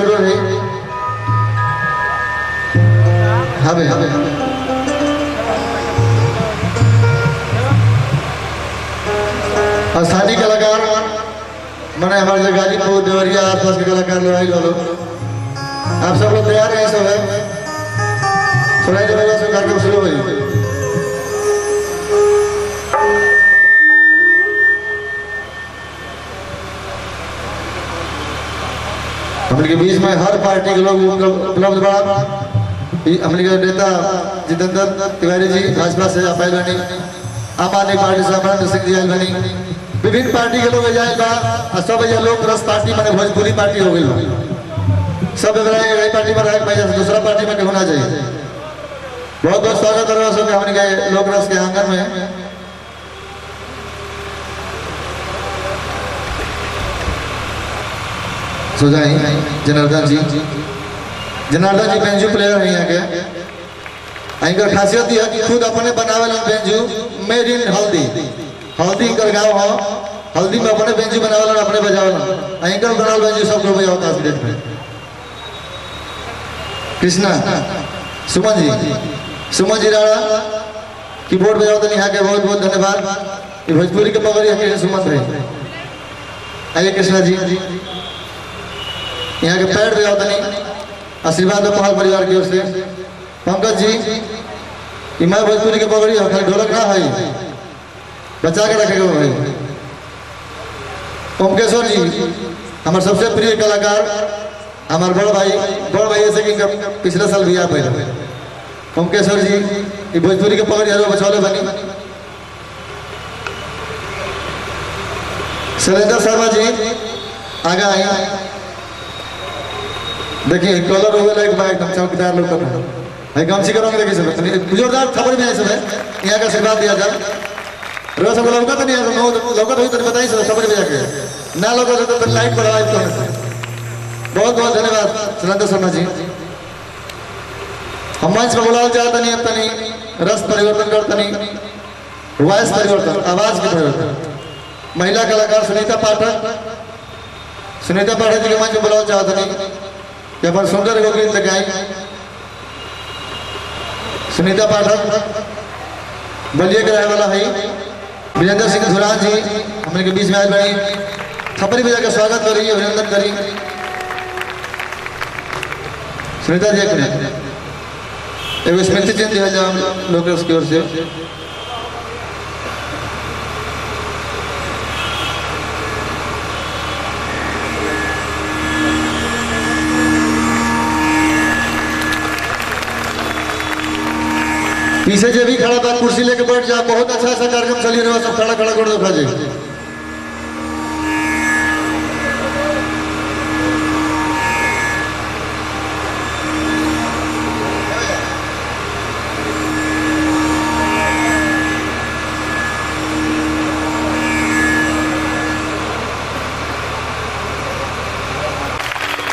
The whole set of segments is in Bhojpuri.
शुरू रही। हाँ भाई, हाँ भाई, स्थानीय कलाकार मैंने हमारे जो गाजीपुर देवरिया आसपास के कलाकार लोग आप सब लोग तैयार हैं? सब है सुनाई देगा सब कार्यक्रम शुरू हो गई। हमके बीच में हर पार्टी के लोग उपलब्ध बड़ा हमने के नेता जितेंद्र तिवारी जी भाजपा से अपाइल बनी, आम आदमी पार्टी से अमरेंद्र सिंह जी आयल बनी, विभिन्न पार्टी के लोग जाए बा और सब ये लोग रस पार्टी मैंने भोजपुरी पार्टी हो गई बा। सब यही पार्टी में रहे दूसरा पार्टी में होना चाहिए। बहुत बहुत स्वागत है सब हमने के लोक रस के आंगन में। सुजाई जनार्दन जी बेंजू प्लेयर है यहाँ के। इनकर खासियत यह कि खुद अपने बनावे बेंजू मेड इन हल्दी कर गाँव हो, हल्दी में अपने बेंजू बनावे अपने बजावे इनकर बनाल बेंजू सबको बजाओ डेट में। कृष्णा सुमन जी राणा कीबोर्ड बजाओ तो यहाँ के बहुत बहुत धन्यवाद। ये भोजपुरी के पगड़ी सुमन रहे। आइए कृष्णा जी यहाँ के पैर बजाओ तो नहीं आशीर्वाद पहाड़ परिवार की ओर से। पंकज जी मैं भोजपुरी के पगड़ी हो खाली ढोलक ना है बचा के रखेगा भाई। ओमकेश्वर जी हमारे सबसे प्रिय कलाकार, हमारे बड़ भाई ऐसे कि पिछले साल भी आप ओमकेश्वर जी भोजपुरी के पगड़ी हर बचौले बनी। शैलेंद्र शर्मा जी आगे आई। देखिए कलर हो गया एकदम चौकीदार लोग है गमछी करोगे। देखिए सब जोरदार खबर में है सब यहाँ का आशीर्वाद दिया जाए। रोज सब लौका तो नहीं है लौका तो बताइए सब खबर में जाके ना लौका तो लाइट बढ़ा। बहुत बहुत धन्यवाद शैलेंद्र शर्मा जी। हम मंच पर बुलाना चाहता नहीं अब तनी रस परिवर्तन करता नहीं वॉइस परिवर्तन आवाज के परिवर्तन। महिला कलाकार सुनीता पाठक जी के मंच पर बुलाना चाहता नहीं यहाँ पर सुंदर एगो गीत लगाई। सुनीता पाठक बलिए के रहे वाला है। वीरेंद्र सिंह धुरान जी हमने के बीच में आज बनी थपड़ी बजा के स्वागत करी अभिनंदन करी। सुनीता जी एक स्मृति चिन्ह दिया जाए लोग की ओर से। पीछे जो भी खड़ा था कुर्सी लेके बैठ जा। बहुत अच्छा अच्छा कार्यक्रम चलिए रहा सब खड़ा खड़ा कर दो जी।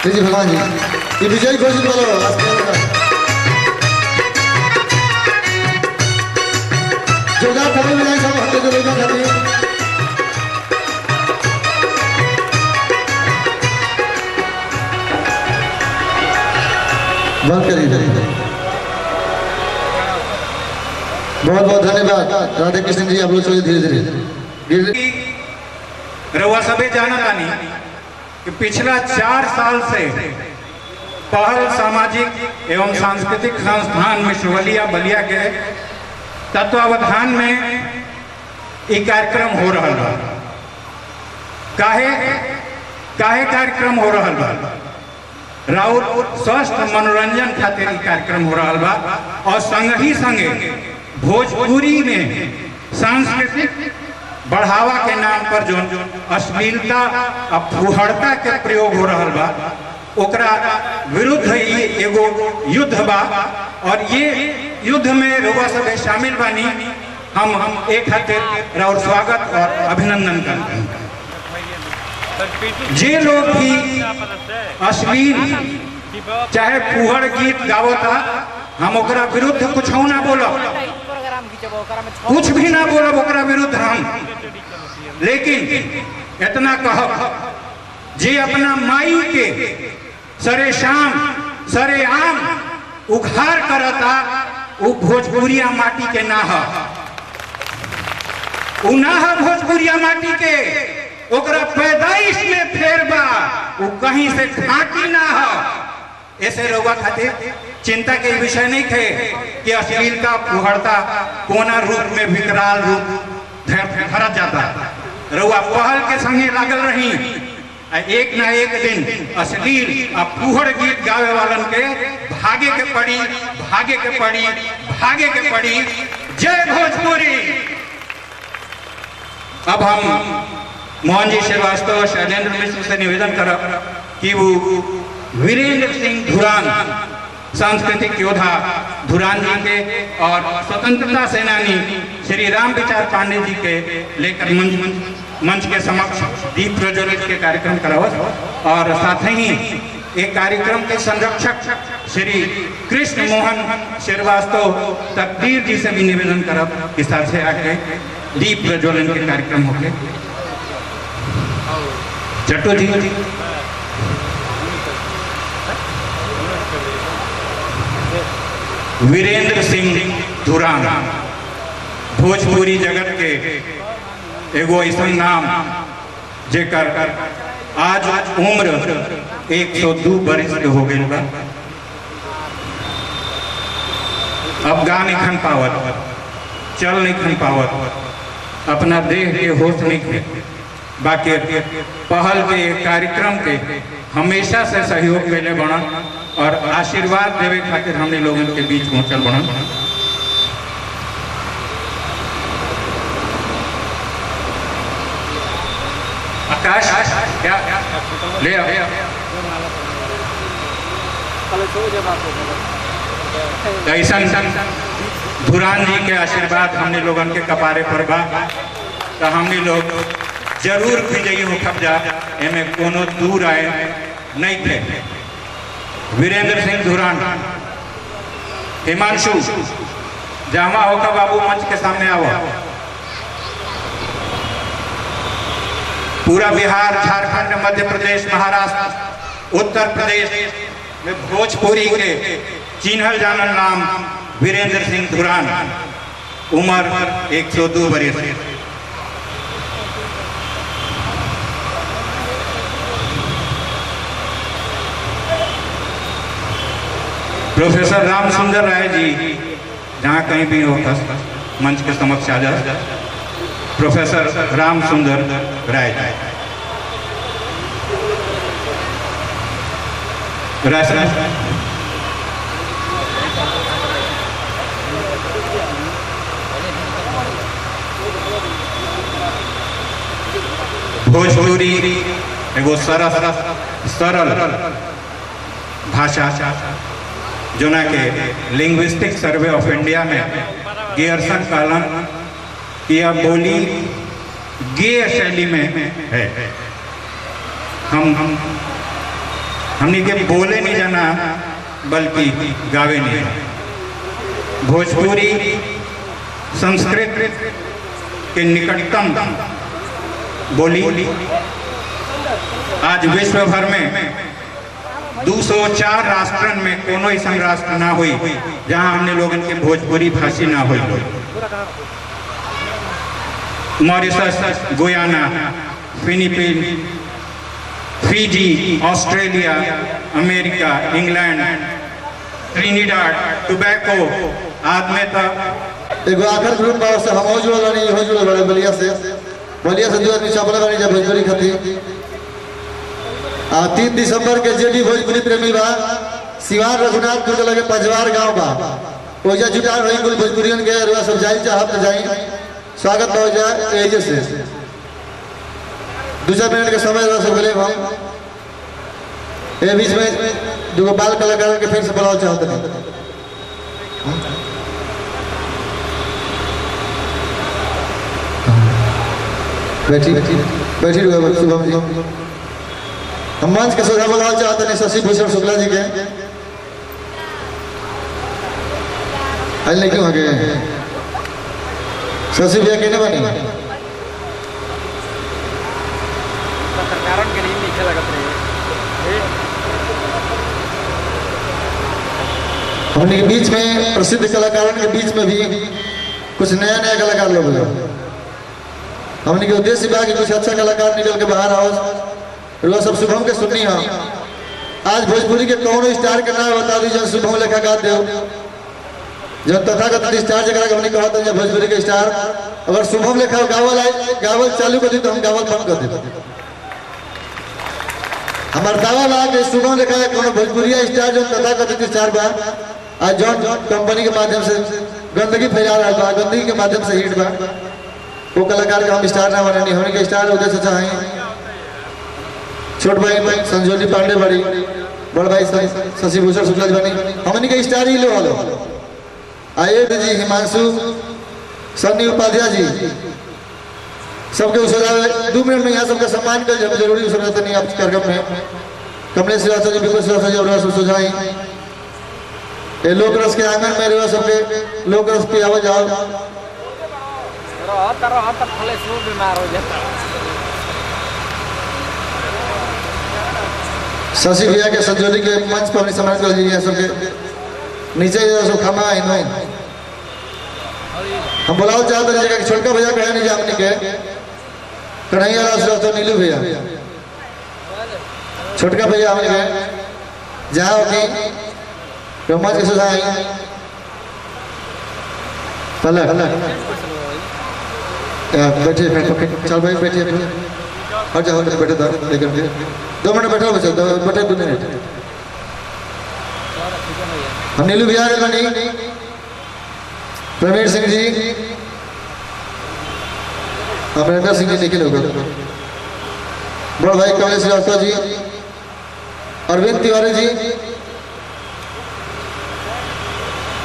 जी भगवान जी ये विजय घोषित वाला जोरदार खबर मिलाई सब हफ्ते जो लोग खाते हैं। बंद करिए। बहुत बहुत धन्यवाद राधे कृष्ण जी। आप लोग चलिए धीरे धीरे। रउआ सबे जाना तानी कि पिछला 4 साल से पहल सामाजिक एवं सांस्कृतिक संस्थान मिश्रवलिया बलिया के तत्वावधान में एक कार्यक्रम हो रहा है। काहे कार्यक्रम हो रहा बा? राउर स्वस्थ मनोरंजन खातिर कार्यक्रम हो रहा बा और संगे भोजपुरी में सांस्कृतिक बढ़ावा के नाम पर जो अश्लीलता और फुहड़ता के प्रयोग हो रहा बा ओकरा विरुद्ध ये एगो युद्ध बा और ये युद्ध में रउआ सब शामिल बानी। हम एक खातिर राउर स्वागत और अभिनंदन करते हैं। जे लोग भी अश्लील चाहे फुहड़ गीत गावता हम ओकरा विरुद्ध कुछ ना बोलब, कुछ भी ना बोलब ओकरा विरुद्ध हम। लेकिन इतना कहब जे अपना माई के सरे शाम सरे आम उघार करता उ भोजपुरिया माटी के ना ह उ ना ह भोजपुरिया माटी के ओकरा पैदाइश में फेर बा उ कहीं से घाटी ना ह। ऐसे रउआ खातिर चिंता के विषय नहीं थे कि अश्लीलता फुहड़ता कोना रूप में विकराल रूप धरत जाता। रउआ पहल के संगे लागल रही एक ना एक दिन अश्लील आ फुहड़ गीत गावे वालन के भागे के पड़ी भागे के पड़ी भागे के पड़ी। जय भोजपुरी। अब हम मोहन जी श्रीवास्तव शैलेंद्र मिश्र से निवेदन करब कि वो वीरेंद्र सिंह धुरान सांस्कृतिक योद्धा धुरान जी के और स्वतंत्रता सेनानी श्री राम विचार पांडे जी के लेकर मंच के समक्ष दीप प्रज्वलित के कार्यक्रम करावत और साथ ही एक कार्यक्रम के संरक्षक श्री कृष्ण मोहन श्रीवास्तव तकदीर जी से भी निवेदन करब कि साथ से आके दीप प्रज्वलन के कार्यक्रम होके। चट्टू जी वीरेंद्र सिंह धुरान भोजपुरी जगत के एगो ऐसा नाम जेकर आज उम्र 102 बरिस के हो गई बा। अब गा नहीं खन पावत, चल नहीं खन पावत, अपना देह के होश नहीं थे। बाकी पहल के कार्यक्रम के हमेशा से सहयोग कैले बना और आशीर्वाद देवे खातिर हमने लोगों के बीच पहुंचल बना। आकाश क्या ले ऐसा धुरान जी के आशीर्वाद हमने लोगों के कपारे पर बा तो हमने लोग जरूर विजयी हो कब्जा एमे कोनो दूर आए नहीं थे। वीरेंद्र सिंह धुरान हिमांशु जामा होकर बाबू मंच के सामने आओ। पूरा बिहार झारखंड मध्य प्रदेश महाराष्ट्र उत्तर प्रदेश में भोजपुरी के चिन्हल जानल नाम वीरेंद्र सिंह धुरान उम्र 102 बरिस। प्रोफेसर राम सुंदर राय जी जहाँ कहीं भी हो मंच के समक्ष आ जाए। प्रोफेसर राम सुंदर राय भोजपुरी एगो सरल भाषा जोना के लिंग्विस्टिक सर्वे ऑफ इंडिया में गियर्सन कालन की यह बोली गेय शैली में है। हमने के बोले नहीं जाना बल्कि गावे नहीं। भोजपुरी संस्कृत के निकटतम बोली आज विश्व भर में 204 राष्ट्रन में कोनो ऐसा राष्ट्र ना हुई जहां हमने लोगन के भोजपुरी भाषी ना हुई। Mauritius, Guyana, Philippine, Fiji, Australia, America, England, Trinidad, tobacco आदमी तक एगो आखिर ग्रुप बा से हम हो जुड़ल नहीं हो जुड़ल बड़े बलिया से दो आदमी चावल वाली जब भोजपुरी खातिर 3 दिसंबर के जेडी भोजपुरी प्रेमी बा सिवान रघुनाथ दुर्ग लगे पंजवार गांव बा ओजा जुटान होई कुल भोजपुरियन के रुआ सब जाई चाहत जाई स्वागत हो जाए एजे से 2 मिनट के समय रह सकले हम ए बीच में दुगो बाल कलाकार के फिर से बुलाओ चाहत नहीं। बैठी बैठी रुआ शुभम जी हम मंच के सोझा बुलाओ चाहते हैं शशि भूषण शुक्ला जी के क्यों आगे शशि भैया कहने बनी कारण के लिए नीचे लगत रहे हमने के बीच में प्रसिद्ध कलाकारों के बीच में भी कुछ नया नया कलाकार लोग हैं। हमने के उद्देश्य बा कि कुछ अच्छा कलाकार निकल के बाहर आओ, वो सब शुभम के सुननी है। आज भोजपुरी के कौन स्टार के नाम बता दी, जब शुभम लेखा गा दे, जब तथाकथित स्टार जगह हमने कहा था भोजपुरी के स्टार, अगर शुभम लेखा गावल चालू कर दी तो हम गावल बंद कर देते। हमारे दावा बा कि शुभम लेखा कौन भोजपुरी स्टार जो तथाकथित स्टार बा, आज जॉन कंपनी के माध्यम से गंदगी फैला रहा बा, गंदगी के माध्यम से हिट बा, वो कलाकार का हम स्टार ना बनानी, हमने के स्टार उदय से चाहें छोट भाई संजोली पांडे बड़ी, बड़ भाई शशि भूषण शुक्ला जी बनी, हमने के स्टार ही लो हलो। आयुध जी, हिमांशु, सन्नी उपाध्याय जी, सबके उस 2 मिनट में यहाँ सबका सम्मान कर जब जरूरी उस नहीं आप कार्यक्रम में कमलेश श्रीवास्तव जी, बिल्कुल श्रीवास्तव जी और सुझाई ये लोक रस के आंगन में रहो, सबके लोक रस की आवाज आओ। शशि भैया के संजोली के मंच पर सम्मानित कर लीजिए सबके नीचे सब खमा है। हम बुलाओ चाहते हैं जगह छोटका भैया कहे नहीं जामनी के कन्हैया लाल श्रीवास्तव, नीलू भैया, छोटका भैया हमने कहे जाओ कि मंच के सुझाई पलट बैठिए, चल भाई बैठिए, हट जाओ बैठे लेकर 2 मिनट बैठो बच्चा, बैठे 2 मिनट। हम नीलू भैया बनी, प्रवीण सिंह जी, अमरिंदर सिंह जी निखिल होगा, बड़ भाई कमलेश श्रीवास्तव जी, अरविंद तिवारी जी,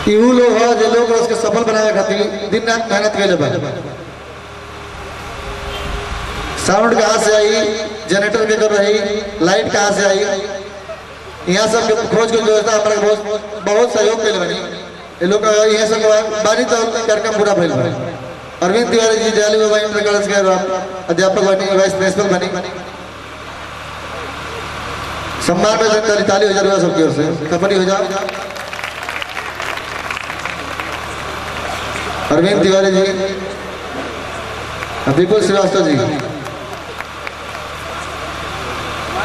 इहू लोग है जो लोग उसके सफल बनाए खातिर दिन रात मेहनत के लिए। साउंड कहाँ से आई, जनरेटर के कर रही, लाइट कहाँ से आई, यहाँ सब खोज की व्यवस्था हमारे बहुत सहयोग के लिए बनी। ये लोग यहाँ सब बानी तो कार्यक्रम पूरा फैल रहा है। अरविंद तिवारी जी दयालु बाबा इंटर कॉलेज के अध्यापक बनी, वाइस प्रिंसिपल बनी, सम्मान में ताली हो जाए सबकी ओर से, खपड़ी हो जाओ। अरविंद तिवारी जी, विपुल श्रीवास्तव जी,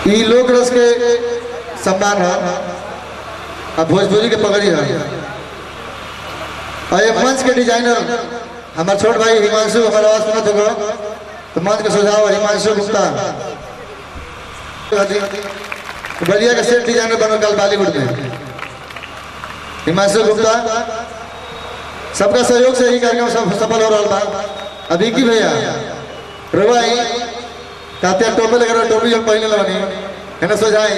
ये लोक रस के सम्मान है और भोजपुरी के पगड़ी है। और ये मंच के डिजाइनर हमारे छोट भाई हिमांशु, हमारा आवाज सुनत होगा तो मंच के सुझाव हिमांशु गुप्ता, बलिया का सेट डिजाइनर बनो कल बॉलीवुड में, हिमांशु गुप्ता, सबका सहयोग से ही कार्यक्रम सब सफल हो रहा है। अभी की भैया रवाई कहते टोपी लगा, टोपी जो पहले लगनी है ना, सोझाई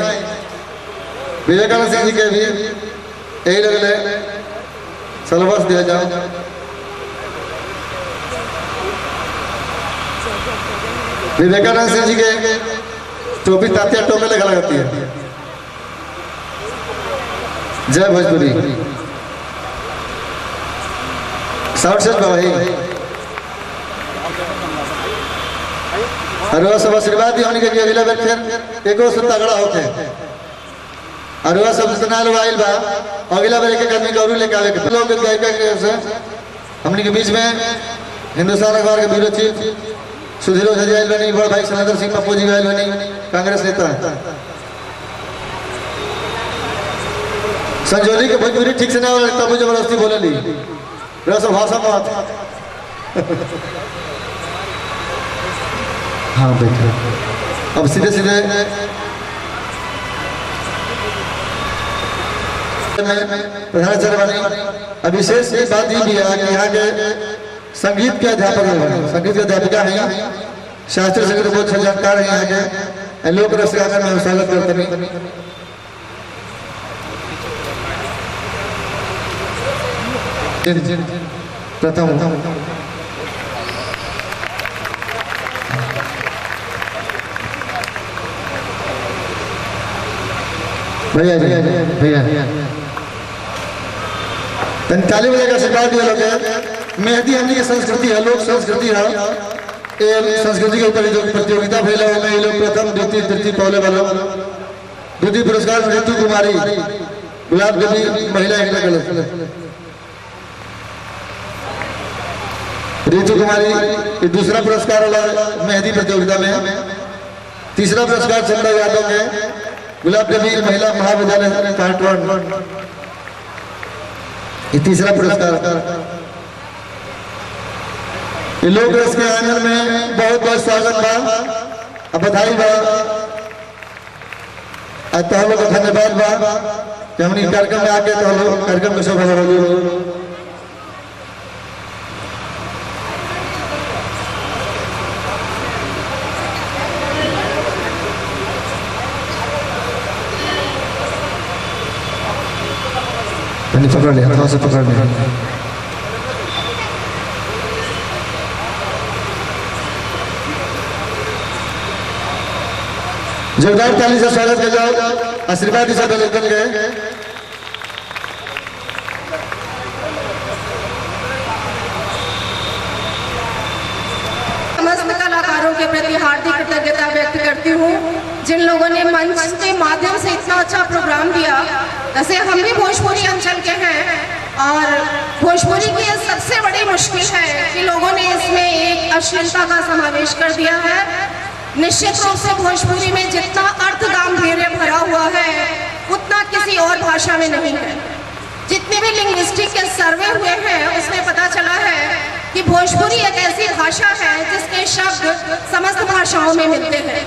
विवेकानंद सिंह जी के भी यही लगले सलबस दिया जाओ। विवेकानंद सिंह जी के टोपी तातिया टोपी लगा लगाती है। जय भोजपुरी, साउंड सेट भाई, और सब आशीर्वाद दी होने के अगला बार फिर एक और तगड़ा होते और वह सब जितना लोग आयल बा अगला बार एक आदमी गौरू लेके आवे के लोग गायिका से हमने के बीच में हिंदुस्तान अखबार के ब्यूरो चीफ सुधीर ओझा जी आयल बनी, बड़ भाई सनातन सिंह पप्पू जी आयल बनी, कांग्रेस नेता संजोली के भोजपुरी ठीक से ना तब जबरदस्ती बोले ली सब भाषा बात। हाँ बैठे, अब सीधे सीधे प्रधानाचार्य बनी। अब विशेष बात ये भी है कि यहाँ के संगीत के अध्यापक हैं, संगीत के अध्यापिका हैं, शास्त्रीय संगीत बहुत अच्छे जानकार हैं यहाँ के, लोक रस में स्वागत करते हैं। प्रथम भैया भैया ताली बजा का आशीर्वाद दिया लोग। मेहंदी हमनी की संस्कृति है, लोक संस्कृति है। ये संस्कृति के ऊपर जो प्रतियोगिता फैला हुआ है, ये लोग प्रथम द्वितीय तृतीय पहले वालों द्वितीय पुरस्कार ऋतु कुमारी गुलाब देवी महिला एकता कलश, रितु कुमारी ये दूसरा पुरस्कार वाला मेहंदी प्रतियोगिता में। तीसरा पुरस्कार चंदा यादव के गुलाब देवी महिला महाविद्यालय पार्ट 1, ये तीसरा पुरस्कार। ये लोग इसके आंगन में बहुत बहुत स्वागत बा, अब बधाई बा, तो लोग धन्यवाद बा कि हमने कार्यक्रम में आके तो लोग कार्यक्रम को सफल हो। पकड़ लिया, थोड़ा सा पकड़ लिया। जोरदार ताली से स्वागत कर जाओ, आशीर्वाद से निकल गए। समस्त कलाकारों के प्रति हार्दिक कृतज्ञता व्यक्त करती हूँ, जिन लोगों ने मंच के माध्यम से इतना अच्छा प्रोग्राम दिया। जैसे हम भी भोजपुरी अंचल के हैं और भोजपुरी की सबसे बड़ी मुश्किल है कि लोगों ने इसमें एक अश्लीलता का समावेश कर दिया है। निश्चित रूप से भोजपुरी में जितना अर्थ गांधीर्य भरा हुआ है उतना किसी और भाषा में नहीं है। जितने भी लिंग्विस्टिक के सर्वे हुए हैं उसमें पता चला है कि भोजपुरी एक ऐसी भाषा है जिसके शब्द समस्त भाषाओं में मिलते हैं।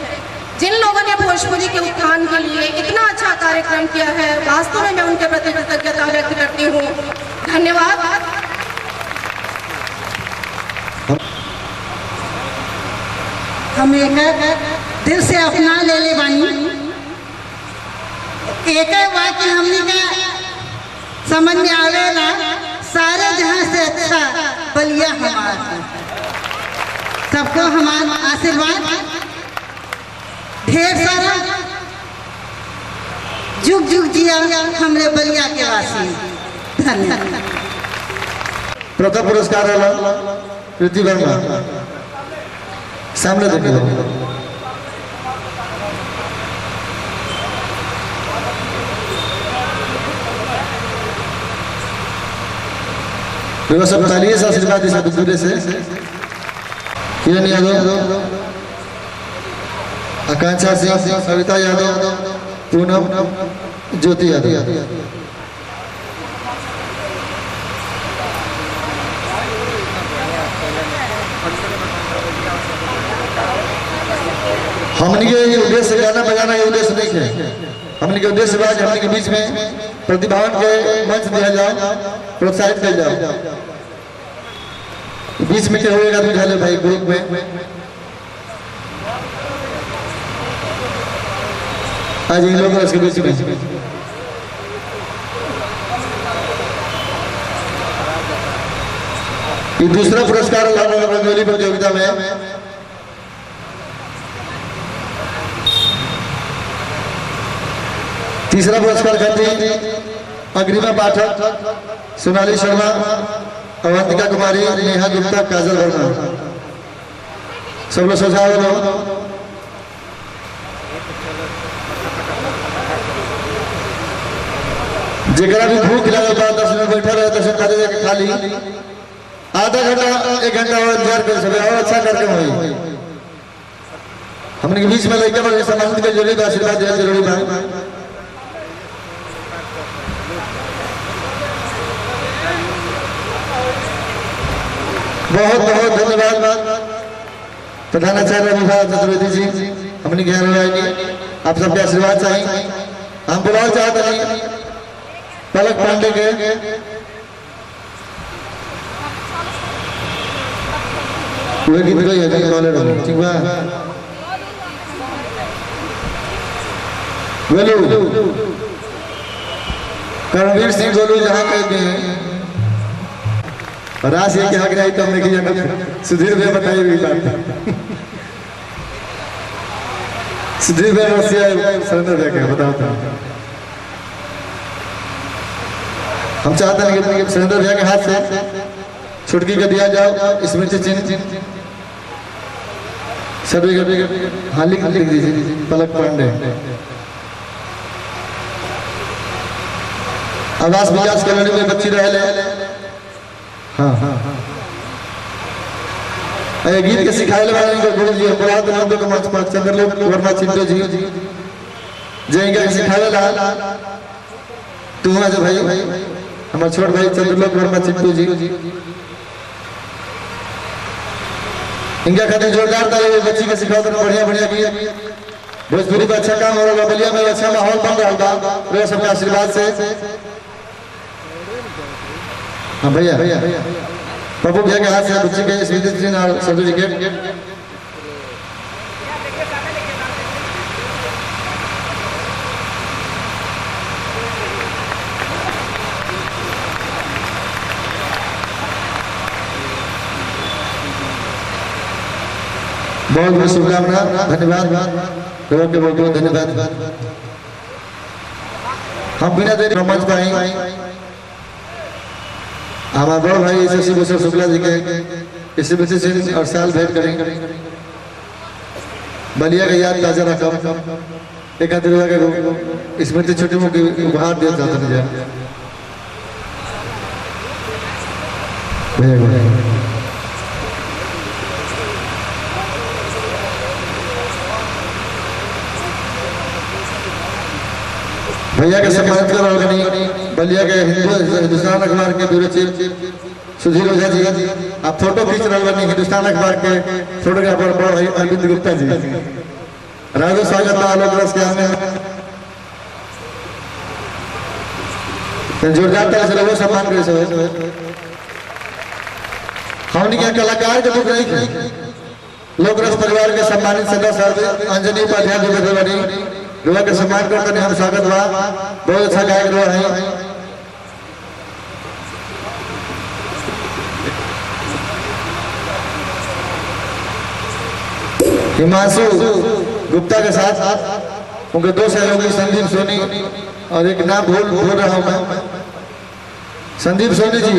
जिन लोगों ने भोजपुरी के उत्थान के लिए इतना अच्छा कार्यक्रम किया है, वास्तव में मैं उनके प्रति कृतज्ञता व्यक्त करती हूँ। धन्यवाद। हम एक दिल से अपना ले ले बानी, एक वाक्य हमने का समझ में आवेला, सारे जहां से अच्छा बलिया हमारा। सबको हमारा आशीर्वाद, ढेर सारा जुग जुग जिया हमरे बलिया के वासी। धन्यवाद। प्रथम पुरस्कार वाला कृति वर्मा, सामने देखो। सब तालिए से आशीर्वाद सब दूसरे से। किरण यादव, आकांक्षा सिंह, सविता यादव, पूनम, ज्योति यादव। हमने के उद्देश्य गाना बजाना ये उद्देश्य नहीं है। हमने के उद्देश्य बा हमने के बीच में प्रतिभावन के मंच दिया जाए, प्रोत्साहित किया जाए। बीच में क्या होएगा तो भाई ग्रुप में आज इन लोगों के बीच में ये दूसरा पुरस्कार रंगोली प्रतियोगिता में। तीसरा पुरस्कार खाती अग्रिमा पाठक, सोनाली शर्मा, अवंतिका कुमारी, नेहा गुप्ता, काजल वर्मा। सब लोग सोचा हो जरा भी भूख लगे 10 मिनट बैठा रहे दर्शन खाते जाके खाली आधा घंटा 1 घंटा और इंतजार कर सकते और अच्छा कार्यक्रम हुई। हमने के बीच में लड़का बड़े सम्मानित के जरूरी आशीर्वाद देना जरूरी बा। बहुत बहुत धन्यवाद प्रधानाचार्य विभाग चतुर्वेदी जी, हमने ज्ञान आप सबके आशीर्वाद चाहिए। हम बुलाना चाहते हैं पलक पांडे के गीत गई ठीक बा। गोलू करणवीर सिंह गोलू जहाँ कहते हैं राशि के आगे आई तो हमने किया सुधीर भाई बताइए भी बात। सुधीर भाई रसिया सरेंद्र भाई क्या बताओ तो हम चाहते हैं कि सरेंद्र भाई के हाथ से छुटकी का दिया जाओ स्मृति चिन्ह सभी हाँ लिख दीजिए पलक पांडे। आवास विकास कॉलोनी में बच्ची रहे। हाँ हाँ ये गीत के सिखाए वाले गुरु जी अपराध नंदो के मंच पर चंद्रलोक वर्मा चिंटू जी जय के सिखाए ला तू आज भाई हमारे छोट भाई चंद्रलोक वर्मा चिंटू जी इनका खाते जोरदार ताली बच्ची के सिखाओ तो बढ़िया बढ़िया गीत भोजपुरी का अच्छा काम हो रहा है। बलिया में अच्छा माहौल बन रहा है सबके आशीर्वाद से। हाँ भैया पप्पू भैया के हाथ से बच्चे के स्मृति चिन्ह और सर्टिफिकेट। बहुत बहुत शुभकामना धन्यवाद लोगों के बहुत बहुत धन्यवाद। हम बिना देरी मंच पर आए हमारे बड़ भाई शशि भूषण शुक्ला जी के स्मृति चिन्ह और साल भेंट करेंगे। बलिया का याद ताजा रखा एक के स्मृति छोटी मोटी उपहार दिया जाता है। भैया के सम्मानित कर बलिया के हिंदुस्तान अखबार के ब्यूरो चीफ सुधीर ओझा जी आप फोटो खींच रहे बनी हिंदुस्तान अखबार के फोटोग्राफर बड़ भाई अरविंद गुप्ता जी राजू स्वागत आलोक रस के हमें जोरदार तरह से लोगों सम्मान करे सब हमने क्या कलाकार के लोग नहीं लोक रस परिवार के सम्मानित सदस्य अंजनी उपाध्याय जी के बनी लोगों के सम्मान करते हम स्वागत हुआ। बहुत अच्छा गायक लोग हैं। हिमांशु गुप्ता के साथ उनके दो सहयोगी संदीप सोनी और एक नाम भूल रहा हूं मैं संदीप सोनी जी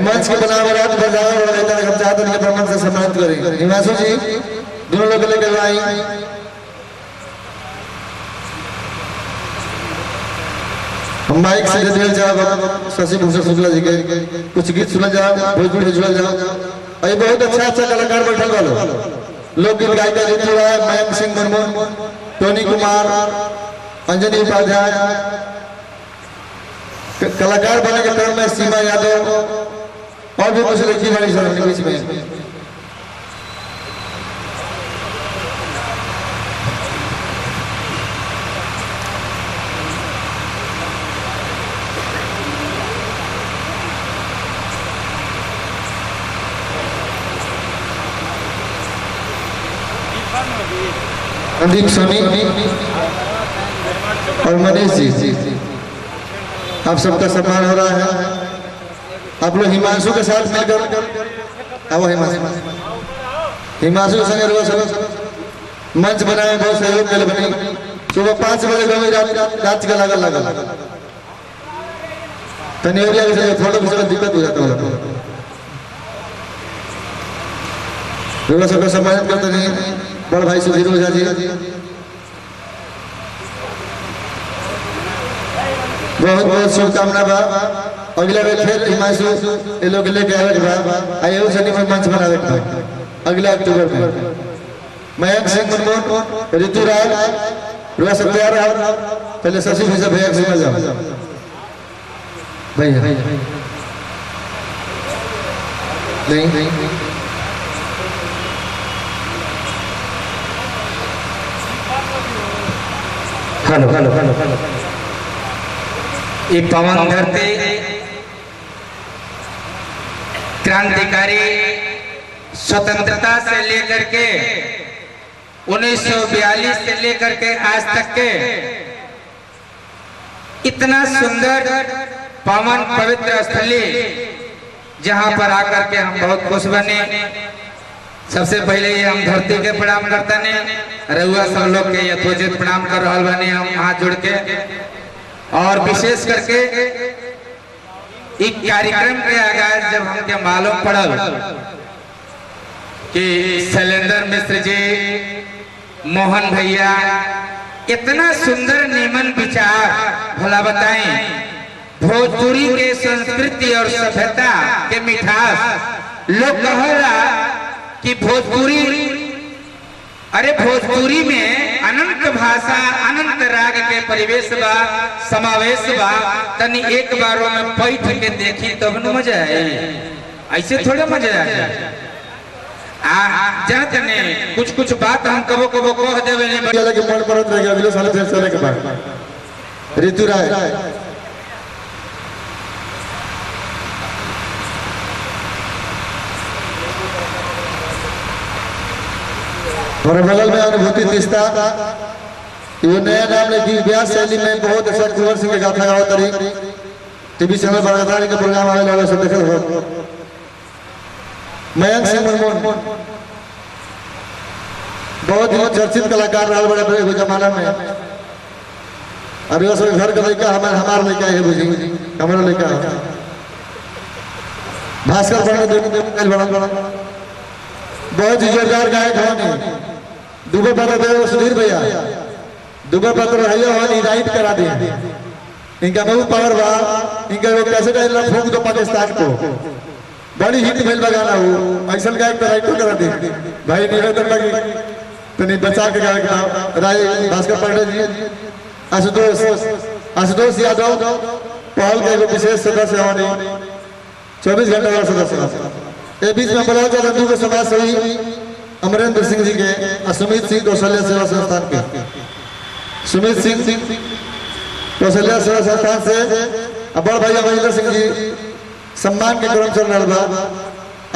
मंच के बनावट बजावा हम चाहते हैं प्रमाण से सम्मानित करें। हिमांशु जी दोनों लोग लेकर आई हम माइक से दिल जाओ शशि भूषण शुक्ला जी के कुछ गीत सुना जाओ भोजपुरी जुड़ल जाओ। अभी बहुत अच्छा अच्छा कलाकार बैठल वालों लोकगीत गायिका ऋतु राय मयंक सिंह मुर्मू टोनी कुमार अंजनी उपाध्याय कलाकार बने के क्रम में सीमा यादव और भी कुछ लड़की वाली सर बीच में संदीप सोनी और मनीष जी आप सबका सम्मान हो रहा है। आप लोग हिमांशु के साथ मिलकर आओ हिमांशु के संग मंच बनाए बहुत सहयोग के बनी सुबह 5 बजे रात का लगा तनियोरिया के फोटो खींचने दिक्कत हो जाता है। लोग सबका सम्मानित करते नहीं बड़ भाई सुधीर ओझा जी बहुत बहुत शुभकामना बा। अगला बेर फिर हिमांशु ये लोग लेके आवे बा आयो शनि में मंच बनावे अगला अक्टूबर में मयंक सिंह मुर्मू ऋतु राय रुआ सब तैयार रहा पहले शशि भूषण भैया से मिल जाओ भैया नहीं हेलो हेलो हेलो हेलो ये पवन धरती क्रांतिकारी स्वतंत्रता से लेकर के 1942 से लेकर के आज तक के इतना सुंदर पावन पवित्र स्थली जहां पर आकर के हम बहुत खुश बने। सबसे पहले हम धरती के प्रणाम करते हैं रउआ सब लोग के यथोचित प्रणाम कर रहा बने हम हाथ जोड़ के। और विशेष करके एक कार्यक्रम के आगाज जब हमके मालूम पड़ल कि शैलेंद्र मिश्र जी मोहन भैया इतना सुंदर निमन विचार भला बताएं, भोजपुरी के संस्कृति और सभ्यता के मिठास लोग कहला कि भोजपुरी, अरे भोजपुरी में अनंत भाषा अनंत राग के परिवेश बा, समावेश बा। तनी एक बारों में बैठ के देखी तब न मजा आए, ऐसे थोड़े मजा आ जाए। जाने कुछ कुछ बात हम कबो कबो कह देवे ने अलग मन परत रह गया अगले साल फिर चले के बाद ऋतु राय और बगल में अनुभूति तिस्ता, ये नया नाम लेकिन व्यास शैली में बहुत अच्छा कुंवर सिंह के गाथा गाओ तरी टीवी चैनल बरगदारी के प्रोग्राम आवे लगे सब देखे हो। मयंक सिंह मुर्मू बहुत ही चर्चित कलाकार रहा बड़े बड़े जमाना में। अभी उस घर का लड़का हमारा लड़का है, बुझी हमारा लड़का है। भास्कर बड़ा बहुत ही जोरदार गायक है। दुबे पत्र सुधीर भैया दुबे पत्र राइट करा दिए। इनका बहुत पावर बा, इनका वो कैसे फूक दो पाकिस्तान को, बड़ी हिट भेल बगाना हो। ऐसा गायक तो राइट करा दे भाई, निवेदन लगी तो नहीं बचा के गायक राय भास्कर पांडे जी, आशुतोष यादव पहल के विशेष सदस्य होने 24 घंटे का सदस्य। ये बीच में बोला जाता हिंदू के समाज सेवी अमरेंद्र सिंह जी के, सुमित सिंह कौशल्या सेवा संस्थान के, सुमित सिंह कौशल्या सेवा संस्थान से बड़ भैया महेंद्र सिंह जी सम्मान के क्रम चल रहा बा।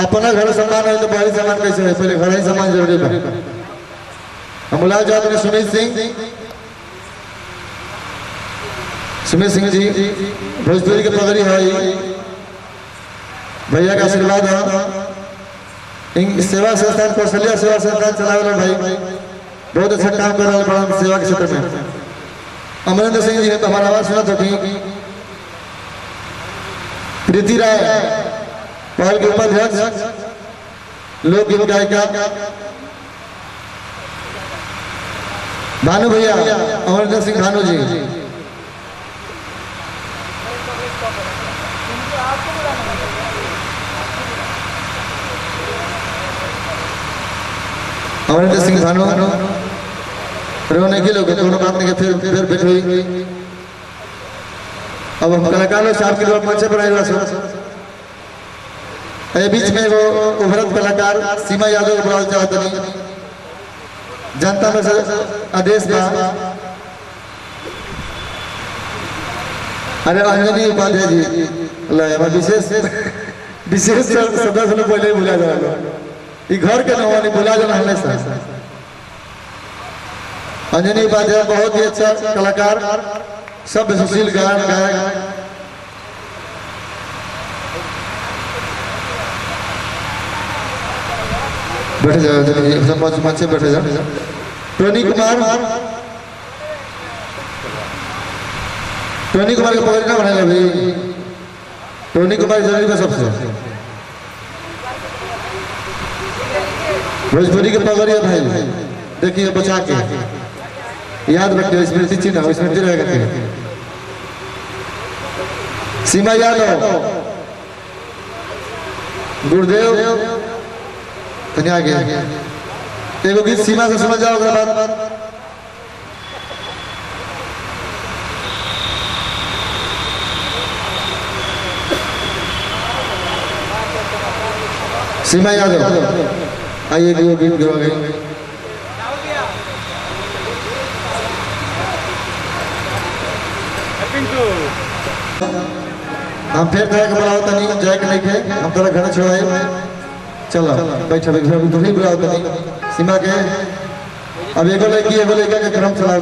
अपना घर सम्मान है तो बाहरी सम्मान कैसे है, पहले घर ही सम्मान जरूरी बा। हम बुला जाते हैं सुमित सिंह जी भोजपुरी के पगड़ी है, भैया का आशीर्वाद है। सेवा संस्थान कौशल्या सेवा संस्थान चलावे वाला भाई बहुत अच्छा काम कर रहा है बड़ा सेवा के क्षेत्र में। अमरेंद्र सिंह जी ने तो हमारा आवाज सुना था कि प्रीति राय पहल के उपाध्यक्ष लोकगीत गायिका, भानु भैया अमरेंद्र सिंह भानु जी, अमरेंद्र सिंह भानु रोने के लोग दोनों बात नहीं के फिर बैठ हुई। अब हम कलाकार लोग साहब के लोग मंच पर आए हुए बीच में वो उभरत कलाकार सीमा यादव को बुलाना चाहते नहीं, जनता में से आदेश बा। अरे अंजनी उपाध्याय जी विशेष सदस्य लोग पहले ही बुला जाएगा, ये घर के न बुला जाना हमेशा। अंजनी उपाध्याय बहुत ही अच्छा कलाकार, शब्द सुशील गायन गायक। बैठ जाओ मंच से बैठे जाओ। टोनी कुमार के पकड़ ना बनाएगा भाई, टोनी कुमार जरूरी है सबसे। भोजपुरी के पगड़ी भाई देखिए बचा के याद रखिए, स्मृति चिन्ह स्मृति रहेगा। सीमा यादव गुरुदेव तनी आगे एगो गीत सीमा से सुना जाओ। बाद सीमा यादव आइए गीत गवा गए। हम फिर तरह के बुलाओ तनी जाए के नहीं थे, हम तोरा घर छोड़ाए। चलो बैठे नहीं बुलाओ तनी सीमा के। अब एगो लड़की एगो लड़का के क्रम चलाओ।